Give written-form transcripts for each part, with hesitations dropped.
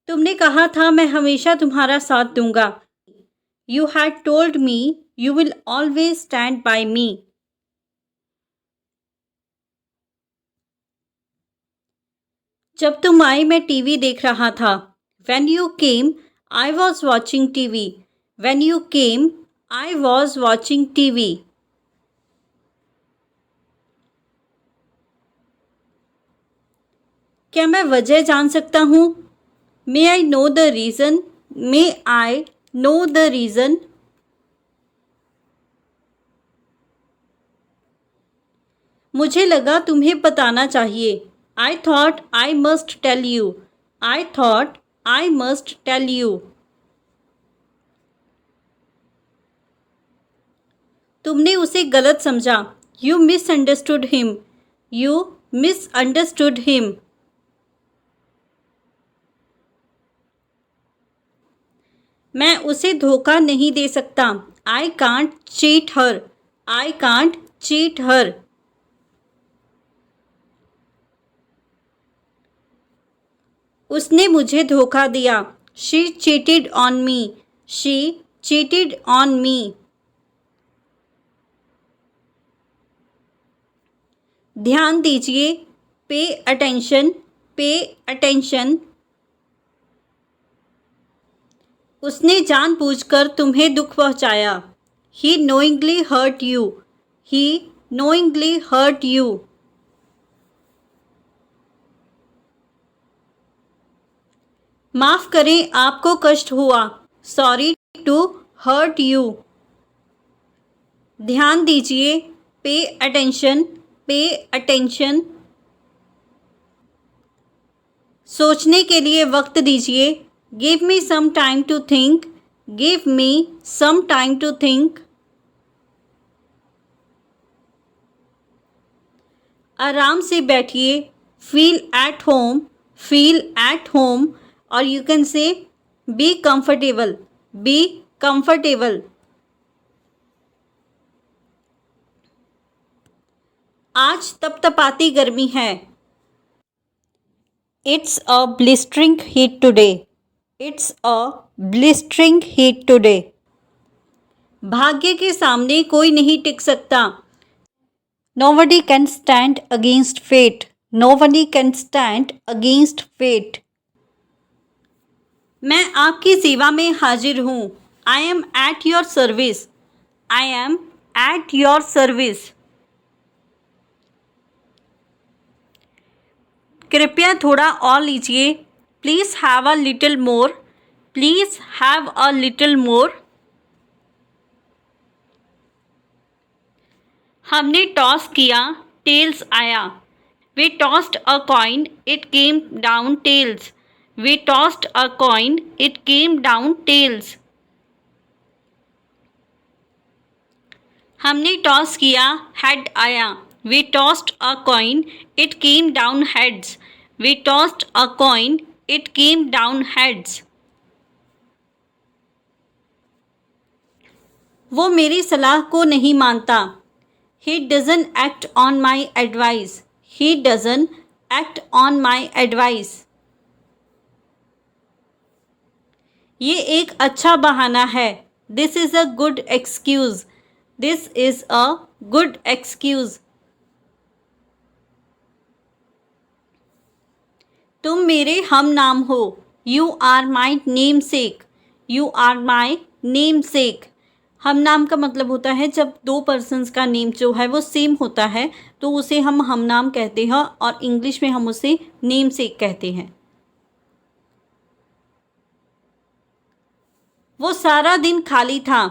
तुमने कहा था मैं हमेशा तुम्हारा साथ दूंगा। You had told me you will always stand by me. जब तुम आए मैं टीवी देख रहा था। When you came, I was watching TV. When you came, I was watching TV. क्या मैं वजह जान सकता हूँ? May I know the reason? May I know the reason? मुझे लगा तुम्हें बताना चाहिए। I thought I must tell you. I thought I must tell you. तुमने उसे गलत समझा। You misunderstood him. You misunderstood him. मैं उसे धोखा नहीं दे सकता। I can't cheat her. I can't cheat her. उसने मुझे धोखा दिया। She cheated on me. She cheated on me. ध्यान दीजिए। Pay attention. Pay attention. उसने जानबूझकर तुम्हें दुख पहुंचाया। He knowingly hurt you. He knowingly hurt you. माफ करें आपको कष्ट हुआ। Sorry to hurt you. ध्यान दीजिए। Pay attention. Pay attention. सोचने के लिए वक्त दीजिए। Give me some time to think. Give me some time to think. आराम से बैठिए। Feel at home. Feel at home. और you can say be comfortable. Be comfortable. आज तपतपाती गर्मी है। It's a blistering heat today. It's a blistering heat today. भाग्य के सामने कोई नहीं टिक सकता। Nobody can stand against fate. Nobody can stand against fate. मैं आपकी सेवा में हाजिर हूँ। I am at your service. I am at your service. कृपया थोड़ा और लीजिए। Please have a little more. Please have a little more. हमने टॉस किया, टेल्स आया। We tossed a coin, it came down tails. We tossed a coin, it came down tails. हमने toss किया, head आया। We tossed a coin, it came down heads. We tossed a coin, it came down heads. वो मेरी सलाह को नहीं मानता। He doesn't act on my advice. He doesn't act on my advice. ये एक अच्छा बहाना है। This is a good excuse. This is a good excuse. तुम मेरे हम नाम हो। You are my namesake. You are my namesake. हम नाम का मतलब होता है जब दो पर्सन्स का नेम जो है वो सेम होता है तो उसे हम नाम कहते हैं और इंग्लिश में हम उसे नेमसेक कहते हैं। वो सारा दिन खाली था।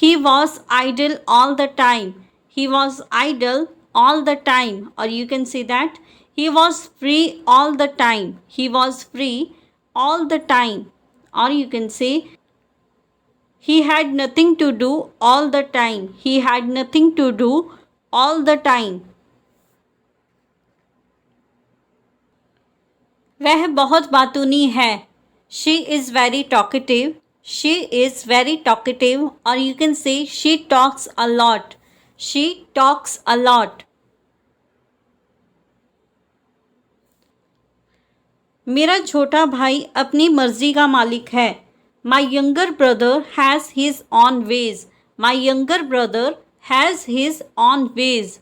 He was idle all the time. He was idle all the time. Or you can say that he was free all the time. He was free all the time. Or you can say he had nothing to do all the time. He had nothing to do all the time. वह बहुत बातूनी है। She is very talkative. She is very talkative. Or you can say she talks a lot. She talks a lot. मेरा छोटा भाई अपनी मर्जी का मालिक है। My younger brother has his own ways. My younger brother has his own ways.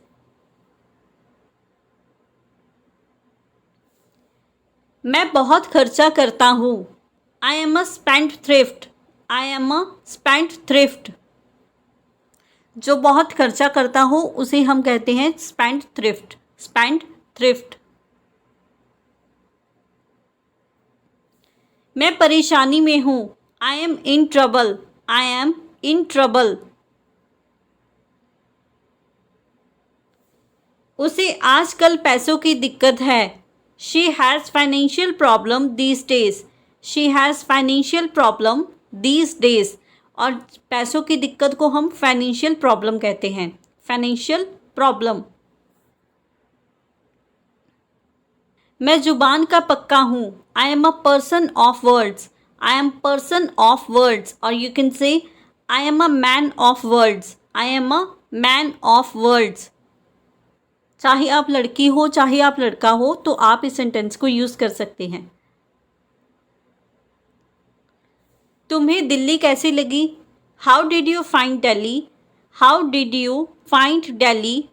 मैं बहुत खर्चा करता हूँ। I am a spendthrift. I am a spendthrift. जो बहुत खर्चा करता हो उसे हम कहते हैं स्पेंड थ्रिफ्ट। Spend thrift. मैं परेशानी में हूँ। I M in trouble. I am in trouble. उसे आजकल पैसों की दिक्कत है। She has financial problem these days. She has financial problem these days. और पैसों की दिक्कत को हम फाइनेंशियल प्रॉब्लम कहते हैं। Financial problem. मैं जुबान का पक्का हूँ। I am a person of words. I am person of words. और you can say I am a man of words. I am a man of words. चाहे आप लड़की हो चाहे आप लड़का हो तो आप इस सेंटेंस को यूज़ कर सकते हैं। तुम्हें दिल्ली कैसी लगी? How did you find Delhi? How did you find Delhi?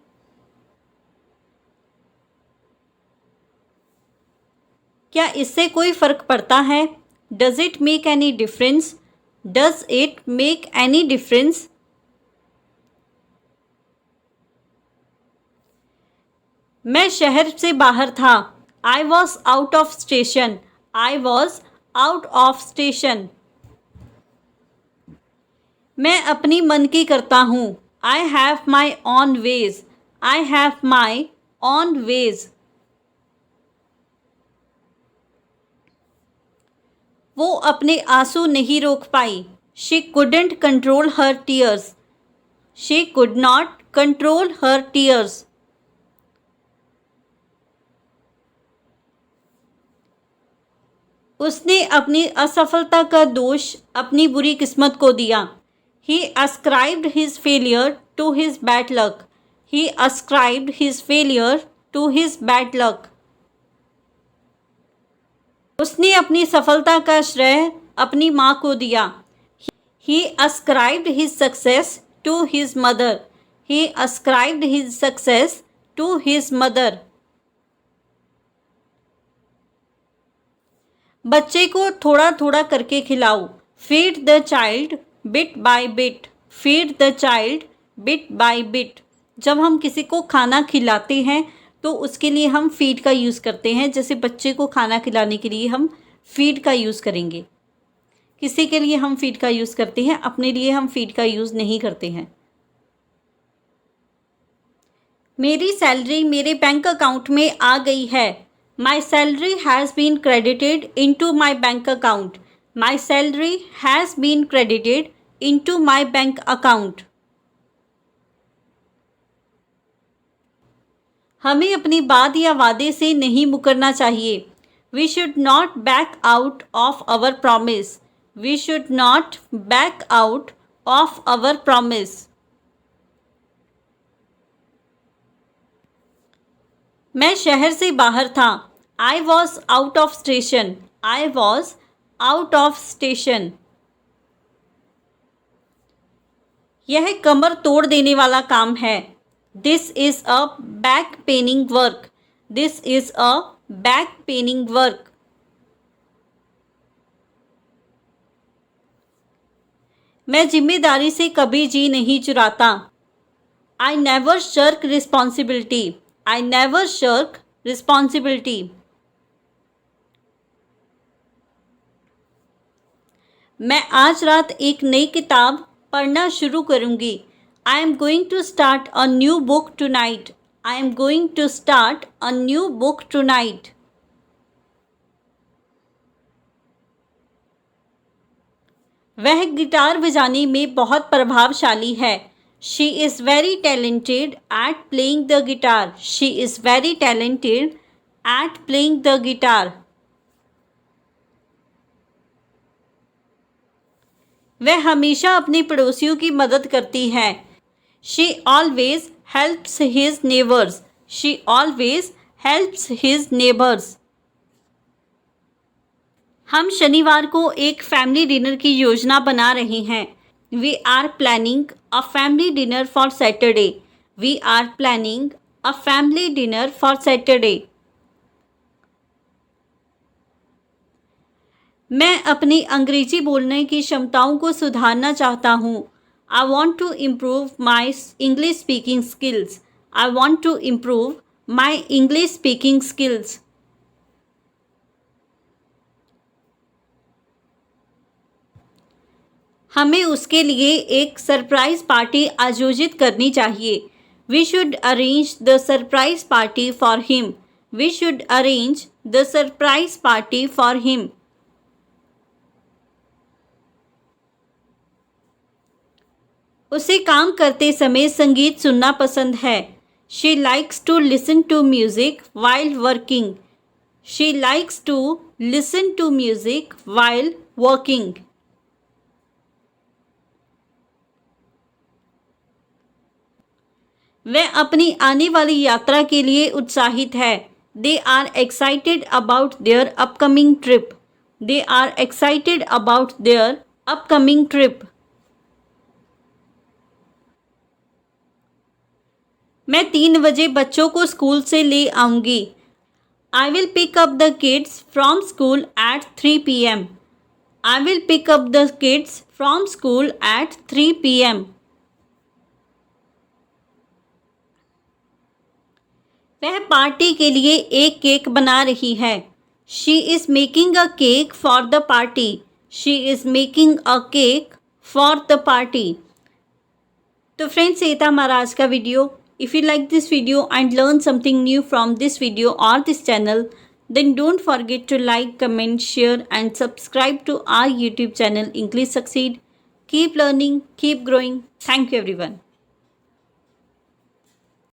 क्या इससे कोई फ़र्क पड़ता है? Does it make any difference? Does it make any difference? मैं शहर से बाहर था। I was out of station. I was out of station. मैं अपनी मन की करता हूँ। I have my own ways. I have my own ways. वो अपने आंसू नहीं रोक पाई। She couldn't control her tears. She could not control her tears. उसने अपनी असफलता का दोष अपनी बुरी किस्मत को दिया। ही ascribed his failure to his bad luck. He ascribed his failure to his bad luck. उसने अपनी सफलता का श्रेय अपनी माँ को दिया। He ascribed his success to his mother. He ascribed his success to his mother. बच्चे को थोड़ा थोड़ा करके खिलाओ। Feed the child bit by bit. Feed the child bit by bit. जब हम किसी को खाना खिलाते हैं तो उसके लिए हम फीड का यूज़ करते हैं। जैसे बच्चे को खाना खिलाने के लिए हम फीड का यूज़ करेंगे। किसी के लिए हम फीड का यूज़ करते हैं, अपने लिए हम फीड का यूज़ नहीं करते हैं। मेरी सैलरी मेरे बैंक अकाउंट में आ गई है। My salary has been credited into my bank account. My salary has been credited into my bank account. हमें अपनी बात या वादे से नहीं मुकरना चाहिए। We should not back out of our promise. We should not back out of our promise. मैं शहर से बाहर था। I was out of station. I was out of station. यह कमर तोड़ देने वाला काम है। This is a back paining work. This is a back paining work. मैं जिम्मेदारी से कभी जी नहीं चुराता। I never shirk responsibility. I never shirk responsibility. मैं आज रात एक नई किताब पढ़ना शुरू करूँगी। I am going to start a new book tonight. I am going to start a new book tonight. वह गिटार बजाने में बहुत प्रभावशाली है। She is very talented at playing the guitar. She is very talented at playing the guitar. वह हमेशा अपने पड़ोसियों की मदद करती है। She always helps his neighbours. She always helps his neighbours. हम शनिवार को एक फैमिली डिनर की योजना बना रहे हैं। We are planning a family dinner for Saturday. We are planning a family dinner for Saturday. मैं अपनी अंग्रेजी बोलने की क्षमताओं को सुधारना चाहता हूँ। I want to improve my English speaking skills. I want to improve my English speaking skills. हमें उसके लिए एक सरप्राइज पार्टी आयोजित करनी चाहिए। We should arrange the surprise party for him. We should arrange the surprise party for him. उसे काम करते समय संगीत सुनना पसंद है। She likes to listen to music while working. She likes to listen to music while working. वह अपनी आने वाली यात्रा के लिए उत्साहित है। They are excited about their upcoming trip. They are excited about their upcoming trip. मैं 3 बजे बच्चों को स्कूल से ले आऊँगी। I will pick up the kids from school at 3 PM। I will pick up the kids from school at 3 PM। वह party के लिए एक केक बना रही है। She is making a cake for the party. She is making a cake for the party. तो friends, ये था हमारा आज का video. If you like this video and learn something new from this video or this channel, then don't forget to like, comment, share and subscribe to our YouTube channel English Succeed. Keep learning, keep growing. Thank you everyone.